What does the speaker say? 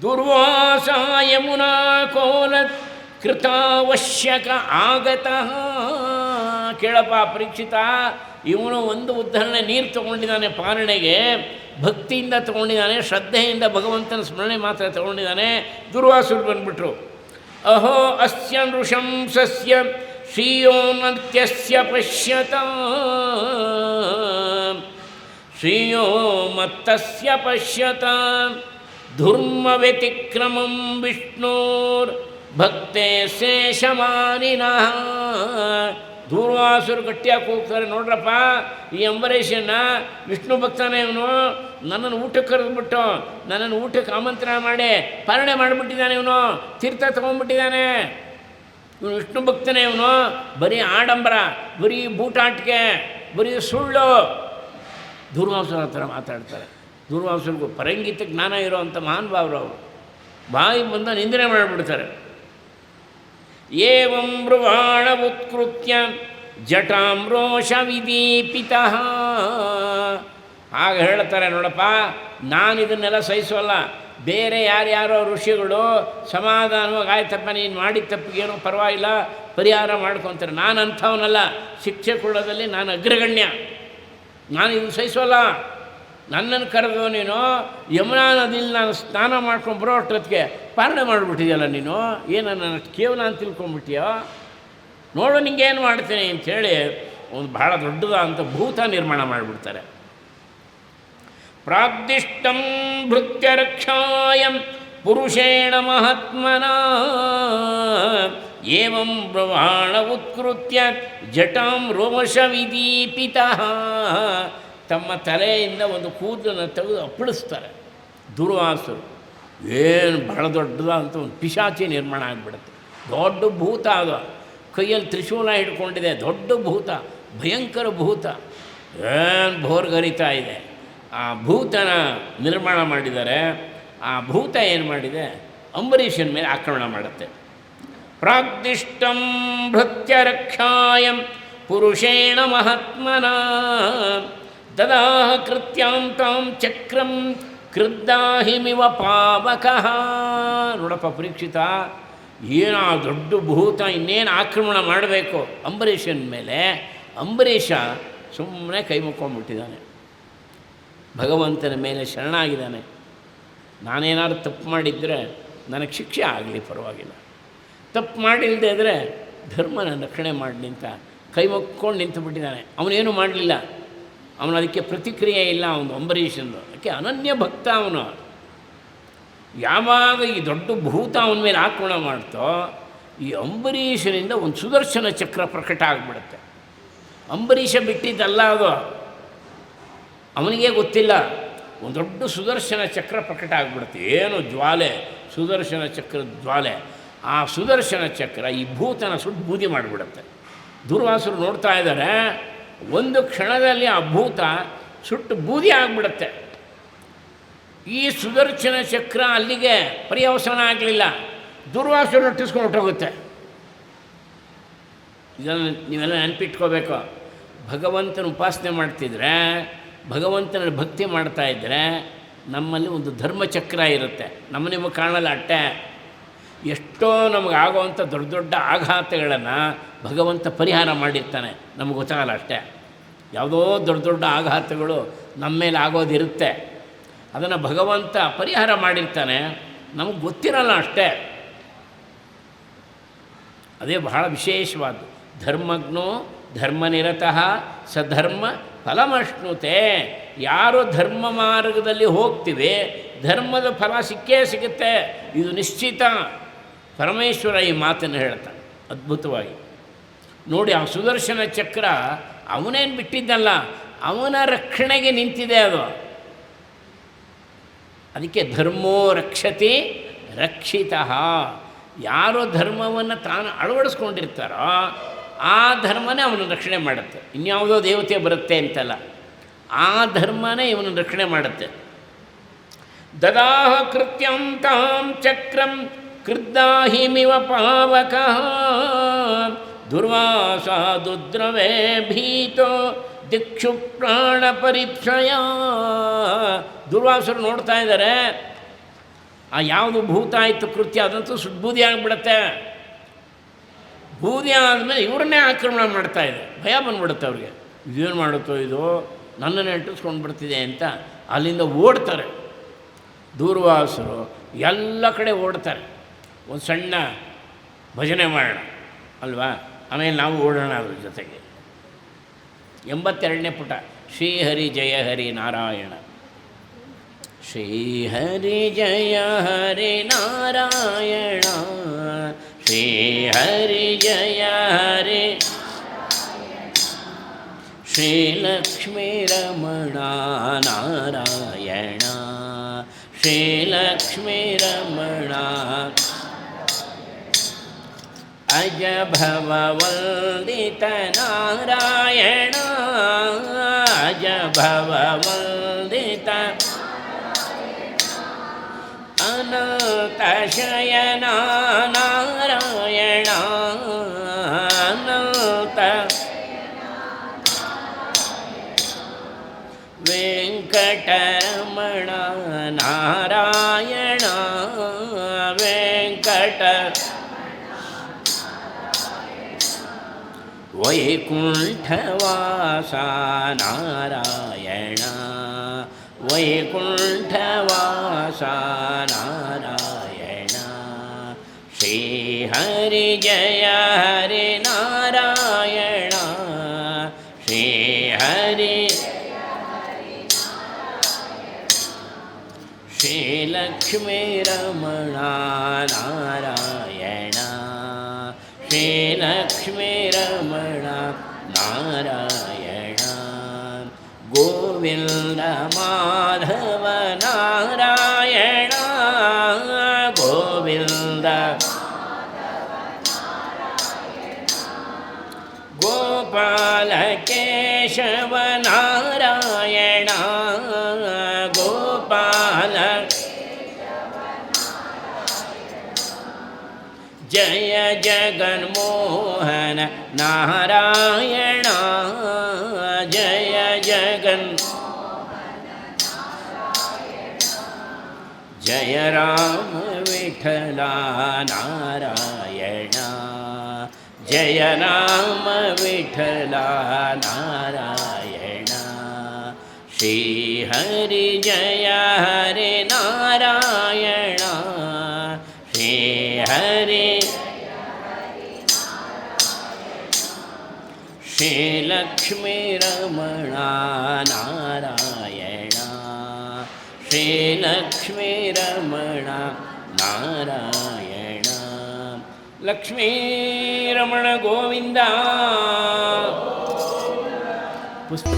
ದುರ್ವಾಸ ಯಮುನಾ ಕೋಲ ಕೃತಾವಶ್ಯಕ ಆಗತಃ. ಕೇಳಪ್ಪ ಪರೀಕ್ಷಿತ, ಇವನು ಒಂದು ಉದ್ಧರಣೆ ನೀರು ತೊಗೊಂಡಿದ್ದಾನೆ ಪಾಲನೆಗೆ, ಭಕ್ತಿಯಿಂದ ತೊಗೊಂಡಿದ್ದಾನೆ, ಶ್ರದ್ಧೆಯಿಂದ ಭಗವಂತನ ಸ್ಮರಣೆ ಮಾತ್ರ ತೊಗೊಂಡಿದ್ದಾನೆ. ದುರ್ವಾಸರು ಬಂದುಬಿಟ್ರು. ಅಹೋ ಅಸ್ಯ ನೃಶಂಸಸ್ಯ ಶ್ರೀಯೋಮತ್ಯಸ್ಯ ಪಶ್ಯತ ಶ್ರೀಯೋ ಮತ್ತಸ್ಯ ಪಶ್ಯತ ಧರ್ಮ ವ್ಯತಿಕ್ರಮಂ ವಿಷ್ಣೋರ್ ಭಕ್ತೆ ಶೇಷಮಾನಿನಃ. ದೂರ್ವಾಸರು ಗಟ್ಟಿಯಾಗಿ ಹೋಗ್ತಾರೆ, ನೋಡ್ರಪ್ಪ ಈ ಅಂಬರೀಷನ್ನ ವಿಷ್ಣು ಭಕ್ತನೇ ಇವನು, ನನ್ನನ್ನು ಊಟಕ್ಕೆ ಕರೆದ್ಬಿಟ್ಟು ನನ್ನನ್ನು ಊಟಕ್ಕೆ ಆಮಂತ್ರಣ ಮಾಡಿ ಪಾಲನೆ ಮಾಡಿಬಿಟ್ಟಿದ್ದಾನೆ, ಇವನು ತೀರ್ಥ ತೊಗೊಂಡ್ಬಿಟ್ಟಿದ್ದಾನೆ, ಇವನು ವಿಷ್ಣು ಭಕ್ತನೇ, ಇವನು ಬರೀ ಆಡಂಬರ, ಬರೀ ಬೂಟಾಟಿಕೆ, ಬರೀ ಸುಳ್ಳು. ದೂರ್ವಾಸರ ಹತ್ರ ಮಾತಾಡ್ತಾರೆ. ದೂರ್ವಾಸರಿಗೂ ಪರಂಗಿತ ಜ್ಞಾನ ಇರೋವಂಥ ಮಹಾನುಭಾವರು ಅವರು ಬಾಯಿ ಬಂದ ನಿಂದನೆ ಮಾಡಿಬಿಡ್ತಾರೆ. ಏವಂ ಬ್ರುವಾಣ ಉತ್ಕೃತ್ಯ ಜಟಾಂ ರೋಷ ವಿದೀಪಿತಃ. ಆಗ ಹೇಳ್ತಾರೆ, ನೋಡಪ್ಪ ನಾನಿದನ್ನೆಲ್ಲ ಸಹಿಸೋಲ್ಲ, ಬೇರೆ ಯಾರ್ಯಾರೋ ಋಷಿಗಳು ಸಮಾಧಾನವಾಗಿ ಆಯ್ತಪ್ಪ ನೀನು ಮಾಡಿದ ತಪ್ಪಿಗೇನೋ ಪರವಾಗಿಲ್ಲ ಪರಿಹಾರ ಮಾಡ್ಕೊತಾರೆ, ನಾನು ಅಂಥವನಲ್ಲ, ಶಿಕ್ಷೆ ಕೊಡೋದಲ್ಲಿ ನಾನು ಅಗ್ರಗಣ್ಯ, ನಾನು ಇದು ಸಹಿಸೋಲ್ಲ. ನನ್ನನ್ನು ಕರೆದು ನೀನು ಯಮುನಾ ನದಿಯಲ್ಲಿ ನಾನು ಸ್ನಾನ ಮಾಡ್ಕೊಂಡು ಬರೋ ಅಷ್ಟೊತ್ತಿಗೆ ಪಾಲನೆ ಮಾಡಿಬಿಟ್ಟಿದೆಯಲ್ಲ, ನೀನು ಏನು ನನ್ನ ಕೇವಲ ಅಂತ ತಿಳ್ಕೊಂಬಿಟ್ಟಿಯೋ, ನೋಡು ನಿಂಗೇನು ಮಾಡ್ತೀನಿ ಅಂಥೇಳಿ ಒಂದು ಭಾಳ ದೊಡ್ಡದಾದಂಥ ಭೂತ ನಿರ್ಮಾಣ ಮಾಡಿಬಿಡ್ತಾರೆ. ಪ್ರಾಗ್ದಿಷ್ಟಂ ಭೃತ್ಯರಕ್ಷಾಯಂ ಪುರುಷೇಣ ಮಹಾತ್ಮನ ಏವಂ ಬ್ರವಾಣ ಉತ್ಕೃತ್ಯ ಜಟಾಂ ರೋಷ ವಿದೀಪಿತಃ. ತಮ್ಮ ತಲೆಯಿಂದ ಒಂದು ಕೂದಲನ್ನು ತೆಗೆದು ಅಪ್ಪಳಿಸ್ತಾರೆ ದುರ್ವಾಸರು. ಏನು ಬಹಳ ದೊಡ್ಡದಂತ ಒಂದು ಪಿಶಾಚಿ ನಿರ್ಮಾಣ ಆಗಿಬಿಡುತ್ತೆ. ದೊಡ್ಡ ಭೂತ ಅದು, ಕೈಯಲ್ಲಿ ತ್ರಿಶೂಲ ಹಿಡ್ಕೊಂಡಿದೆ, ದೊಡ್ಡ ಭೂತ, ಭಯಂಕರ ಭೂತ, ಏನು ಭೋರ್ಗರಿತಾ ಇದೆ. ಆ ಭೂತನ ನಿರ್ಮಾಣ ಮಾಡಿದ್ದಾರೆ. ಆ ಭೂತ ಏನು ಮಾಡಿದೆ, ಅಂಬರೀಷನ ಮೇಲೆ ಆಕ್ರಮಣ ಮಾಡುತ್ತೆ. ಪ್ರಾಗ್ದಿಷ್ಟಂ ಭೃತ್ಯರಕ್ಷಾಯಂ ಪುರುಷೇಣ ಮಹಾತ್ಮನ ದದಾಹ ಕೃತ್ಯಾಂ ತಾಂ ಚಕ್ರಂ ಕೃದ್ದಾಹಿಮಿವ ಪಾವಕಃ. ನೋಡಪ್ಪ ಪರೀಕ್ಷಿತ, ಏನೋ ದೊಡ್ಡ ಭೂತ ಇನ್ನೇನು ಆಕ್ರಮಣ ಮಾಡಬೇಕು ಅಂಬರೀಷನ ಮೇಲೆ, ಅಂಬರೀಷ ಸುಮ್ಮನೆ ಕೈ ಮುಕ್ಕೊಂಡ್ಬಿಟ್ಟಿದ್ದಾನೆ, ಭಗವಂತನ ಮೇಲೆ ಶರಣಾಗಿದ್ದಾನೆ. ನಾನೇನಾದ್ರು ತಪ್ಪು ಮಾಡಿದರೆ ನನಗೆ ಶಿಕ್ಷೆ ಆಗಲಿ ಪರವಾಗಿಲ್ಲ, ತಪ್ಪು ಮಾಡಿಲ್ಲದೆ ಇದ್ದರೆ ಧರ್ಮನ ರಕ್ಷಣೆ ಮಾಡಿ ನಿಂತ ಕೈ ಮುಕ್ಕೊಂಡು ನಿಂತು ಬಿಟ್ಟಿದ್ದಾನೆ. ಅವನೇನು ಮಾಡಲಿಲ್ಲ, ಅವನು ಅದಕ್ಕೆ ಪ್ರತಿಕ್ರಿಯೆ ಇಲ್ಲ. ಅವನು ಅಂಬರೀಷಂದು ಅದಕ್ಕೆ ಅನನ್ಯ ಭಕ್ತ ಅವನು. ಯಾವಾಗ ಈ ದೊಡ್ಡ ಭೂತ ಅವನ ಮೇಲೆ ಆಕ್ರಮಣ ಮಾಡ್ತೋ, ಈ ಅಂಬರೀಷನಿಂದ ಒಂದು ಸುದರ್ಶನ ಚಕ್ರ ಪ್ರಕಟ ಆಗಿಬಿಡುತ್ತೆ. ಅಂಬರೀಷ ಬಿಟ್ಟಿದ್ದಲ್ಲ ಅದು, ಅವನಿಗೆ ಗೊತ್ತಿಲ್ಲ. ಒಂದು ದೊಡ್ಡ ಸುದರ್ಶನ ಚಕ್ರ ಪ್ರಕಟ ಆಗಿಬಿಡುತ್ತೆ. ಏನು ಜ್ವಾಲೆ, ಸುದರ್ಶನ ಚಕ್ರದ ಜ್ವಾಲೆ. ಆ ಸುದರ್ಶನ ಚಕ್ರ ಈ ಭೂತನ ಸುಟ್ಟು ಬೂದಿ ಮಾಡಿಬಿಡುತ್ತೆ. ದುರ್ವಾಸರು ನೋಡ್ತಾ ಇದ್ದಾರೆ, ಒಂದು ಕ್ಷಣದಲ್ಲಿ ಆ ಭೂತ ಸುಟ್ಟು ಬೂದಿ ಆಗಿಬಿಡುತ್ತೆ. ಈ ಸುದರ್ಶನ ಚಕ್ರ ಅಲ್ಲಿಗೆ ಪರ್ಯವಸನ ಆಗಲಿಲ್ಲ, ದುರ್ವಾಸರು ನಟ್ಟಿಸ್ಕೊಂಡು ಹೊಟ್ಟೋಗುತ್ತೆ. ಇದನ್ನು ನೀವೆಲ್ಲ ನೆನಪಿಟ್ಕೋಬೇಕು. ಭಗವಂತನ ಉಪಾಸನೆ ಮಾಡ್ತಿದ್ರೆ, ಭಗವಂತನ ಭಕ್ತಿ ಮಾಡ್ತಾಯಿದ್ರೆ ನಮ್ಮಲ್ಲಿ ಒಂದು ಧರ್ಮಚಕ್ರ ಇರುತ್ತೆ. ನಿಮಗೆ ಕಾಣಲ್ಲ ಅಟ್ಟೆ. ಎಷ್ಟೋ ನಮಗಾಗೋವಂಥ ದೊಡ್ಡ ದೊಡ್ಡ ಆಘಾತಗಳನ್ನು ಭಗವಂತ ಪರಿಹಾರ ಮಾಡಿರ್ತಾನೆ, ನಮಗೆ ಗೊತ್ತಾಗಲ್ಲ ಅಷ್ಟೇ. ಯಾವುದೋ ದೊಡ್ಡ ದೊಡ್ಡ ಆಘಾತಗಳು ನಮ್ಮ ಮೇಲೆ ಆಗೋದಿರುತ್ತೆ, ಅದನ್ನು ಭಗವಂತ ಪರಿಹಾರ ಮಾಡಿರ್ತಾನೆ, ನಮಗೆ ಗೊತ್ತಿರಲ್ಲ ಅಷ್ಟೇ. ಅದೇ ಬಹಳ ವಿಶೇಷವಾದ್ದು. ಧರ್ಮಜ್ಞೋ ಧರ್ಮನಿರತಃ ಸಧರ್ಮ ಫಲಮಶ್ನುತೆ. ಯಾರು ಧರ್ಮ ಮಾರ್ಗದಲ್ಲಿ ಹೋಗ್ತೀವಿ, ಧರ್ಮದ ಫಲ ಸಿಕ್ಕೇ ಸಿಗುತ್ತೆ, ಇದು ನಿಶ್ಚಿತ. ಪರಮೇಶ್ವರ ಈ ಮಾತನ್ನು ಹೇಳ್ತಾನೆ ಅದ್ಭುತವಾಗಿ. ನೋಡಿ, ಆ ಸುದರ್ಶನ ಚಕ್ರ ಅವನೇನು ಬಿಟ್ಟಿದ್ದಲ್ಲ, ಅವನ ರಕ್ಷಣೆಗೆ ನಿಂತಿದೆ ಅದು. ಅದಕ್ಕೆ ಧರ್ಮೋ ರಕ್ಷತಿ ರಕ್ಷಿತಃ. ಯಾರೋ ಧರ್ಮವನ್ನು ತಾನು ಅಳವಡಿಸ್ಕೊಂಡಿರ್ತಾರೋ ಆ ಧರ್ಮನೇ ಅವನನ್ನು ರಕ್ಷಣೆ ಮಾಡುತ್ತೆ. ಇನ್ಯಾವುದೋ ದೇವತೆ ಬರುತ್ತೆ ಅಂತಲ್ಲ, ಆ ಧರ್ಮನೇ ಇವನನ್ನು ರಕ್ಷಣೆ ಮಾಡುತ್ತೆ. ದದಾಹ ಕೃತ್ಯಂ ತಾಂ ಚಕ್ರಂ ಕೃದ್ದಾಹಿಮಿವ ಪಾವಕಃ ದುರ್ವಾಸಾದುದ್ರವೇ ಭೀತೋ ದಿಕ್ಷು ಪ್ರಾಣ ಪರಿಕ್ಷಯ. ದುರ್ವಾಸರು ನೋಡ್ತಾ ಇದ್ದಾರೆ, ಆ ಯಾವುದು ಭೂತ ಆಯಿತು ಕೃತ್ಯ ಅದಂತೂ ಸುಡ್ಬೂದಿ ಆಗಿಬಿಡುತ್ತೆ. ಬೂದಿ ಆದಮೇಲೆ ಇವ್ರನ್ನೇ ಆಕ್ರಮಣ ಮಾಡ್ತಾಯಿದೆ. ಭಯ ಬಂದ್ಬಿಡುತ್ತೆ ಅವ್ರಿಗೆ, ಇದೇನು ಮಾಡುತ್ತೋ ಇದು, ನನ್ನನ್ನು ಅಂಟಿಸ್ಕೊಂಡು ಬರ್ತಿದೆ ಅಂತ ಅಲ್ಲಿಂದ ಓಡ್ತಾರೆ. ದೂರ್ವಾಸರು ಎಲ್ಲ ಕಡೆ ಓಡ್ತಾರೆ. ಒಂದು ಸಣ್ಣ ಭಜನೆ ಮಾಡೋಣ ಅಲ್ವಾ, ಆಮೇಲೆ ನಾವು ಓಡೋಣ ಅದ್ರ ಜೊತೆಗೆ. 82ನೇ ಪುಟ. ಶ್ರೀಹರಿ ಜಯ ಹರಿ ನಾರಾಯಣ. ಶ್ರೀಹರಿ ಜಯ ಹರಿ ನಾರಾಯಣ, ಶ್ರೀಹರಿ ಜಯ ಹರಿ ಶ್ರೀಲಕ್ಷ್ಮೀ ರಮಣ ನಾರಾಯಣ, ಶ್ರೀಲಕ್ಷ್ಮೀ ರಮಣ ಅಜ ಭವ ವಂದಿತ ನಾರಾಯಣ, ಅಜ ಭವ ವಂದಿತ ಅನಂತ ಶಯನ ನಾರಾಯಣ, ಅನಂತ ವೆಂಕಟರಮಣ ನಾರಾಯಣ, ವೆಂಕಟ ವೈಕುಂಠವಾಸ ನಾರಾಯಣ, ವೈಕುಂಠವಾಸ ನಾರಾಯಣ, ಶ್ರೀಹರಿ ಜಯ ಹರಿ ನಾರಾಯಣ, ಶ್ರೀಹರಿ ಶ್ರೀಲಕ್ಷ್ಮೀ ರಮಣ ನಾರಾಯಣ, ಶ್ರೀಲಕ್ಷ್ಮೀ ರಮಣ ನಾರಾಯಣ, ಗೋವಿಂದ ಮಾಧವ ನಾರಾಯಣ, ಗೋವಿಂದ ಗೋಪಾಲ ಕೇಶವ ನಾರಾಯಣ, ಗೋಪಾಲ ಜಯ ಜಗನ್ಮೋಹನ ನಾರಾಯಣ, ಜಯ ಜಗನ್ ಜಯ ರಾಮ ವಿಠಲ ನಾರಾಯಣ, ಜಯ ರಾಮ ವಿಠಲ ನಾರಾಯಣ, ಶ್ರೀಹರಿ ಜಯ ಹರಿ ನಾರಾಯಣ, ಶ್ರೀಹರಿ ಶ್ರೀಲಕ್ಷ್ಮೀ ರಮಣ ನಾರಾಯಣ, ಶ್ರೀಲಕ್ಷ್ಮೀ ರಮಣ ನಾರಾಯಣ, ಲಕ್ಷ್ಮೀ ರಮಣ ಗೋವಿಂದ. ಪುಷ್ಪ